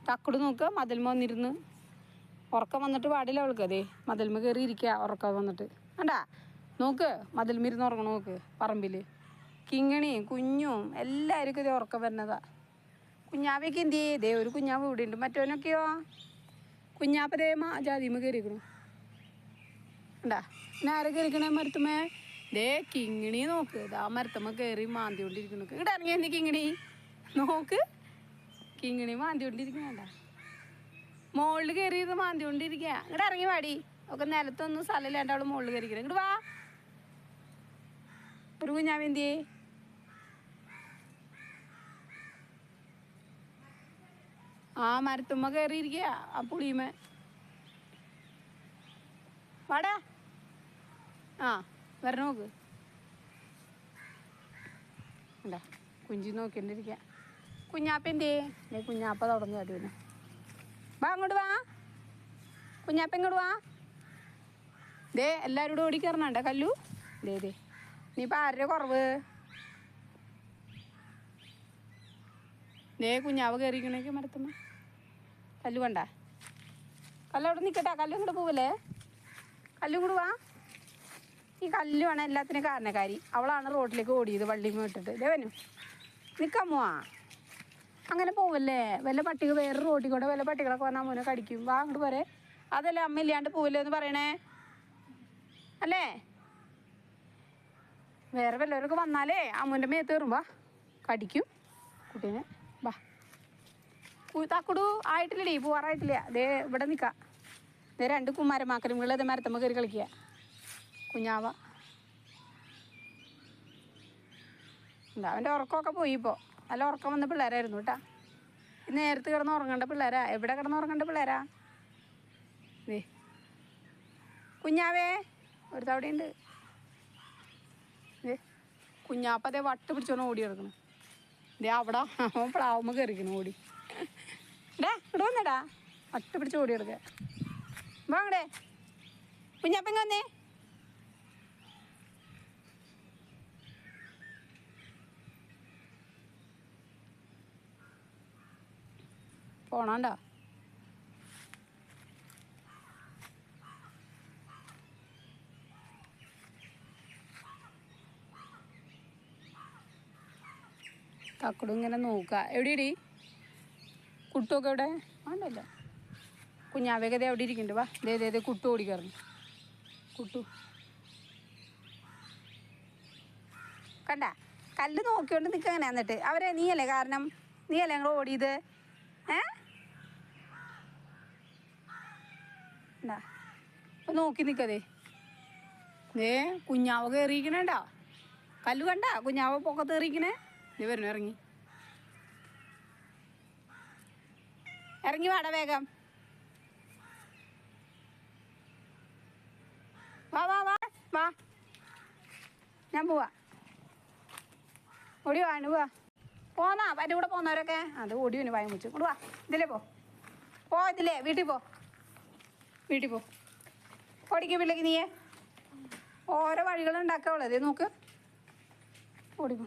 തക്കുട് നോക്കുക മതിൽമ വന്നിരുന്ന് ഉറക്കം വന്നിട്ട് പാടില്ല അവൾക്ക്. അതേ മതിൽമ കയറി ഇരിക്കുക ഉറക്കം വന്നിട്ട്. കണ്ടാ നോക്ക് മതിൽമ ഇരുന്ന് ഉറങ്ങണം നോക്ക്. പറമ്പിൽ കിങ്ങിണിയും കുഞ്ഞും എല്ലാവർക്കും ഇതേ ഉറക്കം വരുന്നതാ. കുഞ്ഞാവയ്ക്ക് എന്ത് ചെയ്യേ? ഇതേ ഒരു കുഞ്ഞാവ് ഇവിടെ ഉണ്ട്. മറ്റവനൊക്കെയോ കുഞ്ഞാപ്പതേ ജാതിമ കയറിയിരിക്കണു. കണ്ടാ പിന്നെ ആരെ കയറിക്കണേ മരത്തുമ്മേ? ദേ കിങ്ങിണി നോക്ക്. ഇതാ മരത്തമ്മ കയറി മാന്തിക്കൊണ്ടിരിക്കണു. ഇവിടെ ഇറങ്ങിയെന്നി കിങ്ങിണി നോക്ക്. കിങ്ങിണി മാന്തിക്കൊണ്ടിരിക്കണ മുകളിൽ കയറിയത് മാന്തിക്കൊണ്ടിരിക്കുക. ഇങ്ങോട്ട് ഇറങ്ങി വാടി. ഒക്കെ നിലത്തൊന്നും സ്ഥലമില്ലാണ്ട് അവള് മുകളിൽ കയറിക്കണം. ഇങ്ങോട്ട് വാ. ഒരു കുഞ്ഞാവ് എന്തിയേ? ആ മരത്തുമ്മ കയറിയിരിക്കുക ആ പുളിയുമേ. വാടാ. ആ വരണ നോക്ക്. ഉണ്ടാ കുഞ്ചി നോക്കിണ്ടിരിക്കുക. കുഞ്ഞാപ്പ എന്തേ? കുഞ്ഞാപ്പ തുടങ്ങി അടി പിന്നെ. വാ അങ്ങോട്ട് വാ. കുഞ്ഞാപ്പ ഇങ്ങോട്ട് വാ. ദേ എല്ലാവരും കൂടെ ഓടിക്കറണണ്ട കല്ലു. ദേ ദേ നീ ഇപ്പം ആരുടെ കുറവ്? ദേ കുഞ്ഞാവ് കയറിക്കണേക്ക് മരത്തുമ്മ. കല്ലു വേണ്ട. കല്ല് അവിടെ നിൽക്കട്ടെ. കല്ലും കൂടെ പോവല്ലേ? കല്ലും കൂടെ വാ. ഈ കല്ലുമാണ് എല്ലാത്തിനും കാരണക്കാരി. അവളാണ് റോഡിലേക്ക് ഓടിയത് വള്ളിയും ഇട്ടിട്ട്. ഇതേ വനു നിൽക്കാമോ? അങ്ങനെ പോവല്ലേ? വല്ല പട്ടിക വേറെ റോഡിൽ കൂടെ വല്ല പട്ടികളൊക്കെ വന്നാൽ മോനെ കടിക്കും. വാ അങ്ങോട്ട് പോരെ. അതല്ലേ അമ്മ ഇല്ലാണ്ട് പോവില്ലേ എന്ന് പറയണേ അല്ലേ? വേറെ വല്ലവരൊക്കെ വന്നാലേ അമ്മൂൻ്റെ മേത്ത് കയറും. വാ കടിക്കും കുട്ടീനെ. വാ തക്കുടു ആയിട്ടില്ലടി. പോവാറായിട്ടില്ല. ദേ ഇവിടെ നിൽക്കാം. ദേ രണ്ട് കുമാരമാക്കലും വീളത് മരത്തമ്മ കയറി കളിക്കുക. കുഞ്ഞാവ എന്താ അവൻ്റെ ഉറക്കമൊക്കെ പോയി. ഇപ്പോൾ നല്ല ഉറക്കം വന്ന പിള്ളേരായിരുന്നു കേട്ടാ. നേരത്തെ കിടന്ന് ഉറങ്ങേണ്ട പിള്ളേരാ. എവിടെ കിടന്ന് ഉറങ്ങേണ്ട പിള്ളേരാ? ദേ കുഞ്ഞാവേ ഒരു തവണയുണ്ട്. ദേ കുഞ്ഞാപ്പ അതേ വട്ട് പിടിച്ചോണ്ട് ഓടി കിടക്കണം. ദേ അവിടെ അവൻ പ്ലാവുമ്മ കയറിക്കണം ഓടി. ഡാ ഇവിടെ വന്നേടാ. വട്ട് പിടിച്ച് ഓടി കിടക്കുക. വാ അങ്ങടെ കുഞ്ഞാപ്പങ്ങ വന്നേ. പോണാണ്ടോ? തക്കടും ഇങ്ങനെ നോക്കുക. എവിടെയടി കുട്ടുമൊക്കെ എവിടെ? ആണ്ടല്ലോ കുഞ്ഞാവേഗത എവിടെ ഇരിക്കുന്നുണ്ട്. വാ ദേ ദേ ദേ കുട്ടു ഓടിക്കറങ്ങി. കുട്ടു കണ്ട കല്ല് നോക്കിക്കൊണ്ട് നിൽക്കുക. അങ്ങനെ എന്നിട്ട് അവരെ നീയല്ലേ കാരണം? നീയല്ലേ ഞങ്ങൾ ഓടിയത്? എന്താ അപ്പം നോക്കി നിൽക്കതേ. ദേ കുഞ്ഞാവ് കയറിയിരിക്കണേണ്ടാ. കല്ല് കണ്ട കുഞ്ഞാവ് പൊക്കത്ത് കയറിയിരിക്കണേ. ഇത് വരണു. ഇറങ്ങി ഇറങ്ങി വാടാ വേഗം. വാ വാ വാ വാ. ഞാൻ പോവാ. ഓടി വാണ് പോവാ. പോന്നാ എൻ്റെ കൂടെ പോന്നവരൊക്കെ അത് ഓടി വന്നു വായ മുച്ചു. കൊണ്ട് വാ. ഇതിലേ പോ ഇതിലേ വീട്ടിൽ പോ. വീട്ടിൽ പോ. ഓടിക്കും പിള്ളേക്ക് നീയേ ഓരോ വഴികളുണ്ടാക്കാവുള്ളത് നോക്ക്. ഓടിപ്പോ.